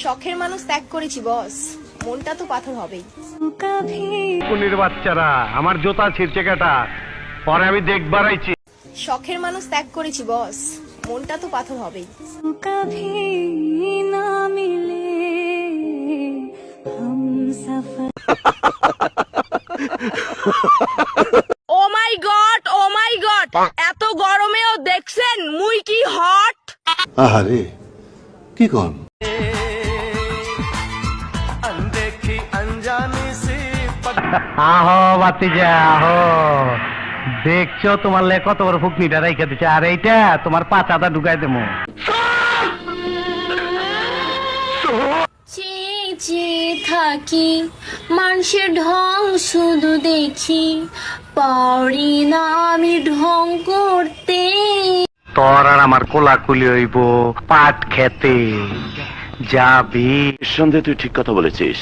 শখের মানুষ ত্যাগ করেছি বস, মনটা তো পাথর হবেই। কুনির বাচ্চারা আমার জোতা ছিঁড়ছে কেটা, পরে আমি দেখবার আইছি। শখের মানুষ ত্যাগ করেছি বস, মনটা তো পাথর হবেই। ও মাই গড, এত গরমেও দেখছেন মুই কি হট। আহারে কি কন? আহো বাতিজা আহো, দেখছো তোমার লে কত বড় ফুকনিটা রাইখা দিচ্ছে, আর এইটা তোমার পাচাটা ঢুকাই দেবো। চেয়ে থাকি মানুষের ঢং শুধু দেখি, পারি না আমি ঢং করতে। তোর আর আমার কোলাকুলি হইব পাট খেতে যাবি। নিঃসন্দেহে তুই ঠিক কথা বলেছিস।